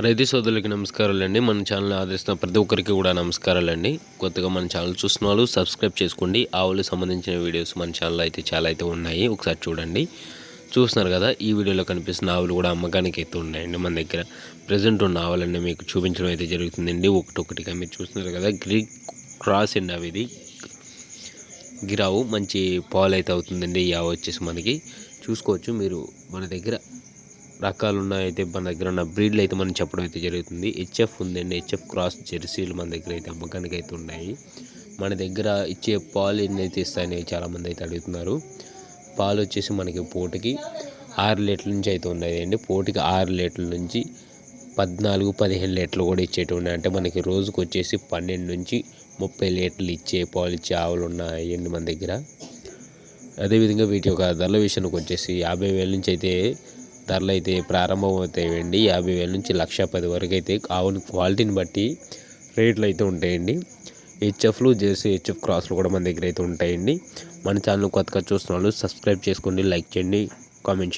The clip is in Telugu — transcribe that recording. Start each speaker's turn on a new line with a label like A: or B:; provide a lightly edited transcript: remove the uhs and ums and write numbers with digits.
A: రైతు సోదరులకి నమస్కారాలండి. మన ఛానల్ని ఆదరిస్తున్న ప్రతి ఒక్కరికి కూడా నమస్కారాలండి. కొత్తగా మన ఛానల్ చూస్తున్న వాళ్ళు సబ్స్క్రైబ్ చేసుకోండి. ఆవులకు సంబంధించిన వీడియోస్ మన ఛానల్ అయితే చాలా ఉన్నాయి, ఒకసారి చూడండి. చూస్తున్నారు కదా, ఈ వీడియోలో కనిపిస్తున్న ఆవులు కూడా అమ్మకానికి అయితే ఉన్నాయండి. మన దగ్గర ప్రజెంట్ ఉన్న ఆవులన్నీ మీకు చూపించడం అయితే జరుగుతుందండి. ఒకటొకటిగా మీరు చూస్తున్నారు కదా, క్రాస్ అండి అవి. ఇది గిరావు మంచి పాలు అయితే అవుతుందండి. ఈ ఆవు వచ్చేసి మనకి చూసుకోవచ్చు మీరు. మన దగ్గర రకాలు ఉన్నాయైతే మన దగ్గర ఉన్న బ్రీడ్లు అయితే మనం చెప్పడం అయితే జరుగుతుంది. హెచ్ఎఫ్ ఉందండి, హెచ్ఎఫ్ క్రాస్ జెర్సీలు మన దగ్గర అయితే అమ్మకానికి అయితే ఉన్నాయి. మన దగ్గర ఇచ్చే పాలు ఎన్ని అయితే ఇస్తాయని చాలామంది అయితే అడుగుతున్నారు. పాలు వచ్చేసి మనకి పూటకి 6 లీటర్ల నుంచి అయితే ఉన్నాయండి. పూటకి 6 లీటర్ల నుంచి 14-15 లీటర్లు కూడా ఇచ్చేటి ఉన్నాయి. అంటే మనకి రోజుకు వచ్చేసి 12 నుంచి 30 లీటర్లు ఇచ్చే పాలు ఇచ్చే ఆవులు ఉన్నాయండి మన దగ్గర. అదేవిధంగా వీటి యొక్క ధరల విషయానికి వచ్చేసి 50,000 నుంచి అయితే ధరలు అయితే ప్రారంభం అవుతాయండి. 50,000 నుంచి 1,10,000 వరకు అయితే ఆవుని క్వాలిటీని బట్టి రేట్లు అయితే ఉంటాయండి. హెచ్ఎఫ్లు జెర్సీ హెచ్ఎఫ్ క్రాస్లు కూడా మన దగ్గర అయితే ఉంటాయండి. మన ఛానల్ కొత్తగా చూస్తున్న వాళ్ళు సబ్స్క్రైబ్ చేసుకోండి, లైక్ చేయండి, కామెంట్ చేయండి.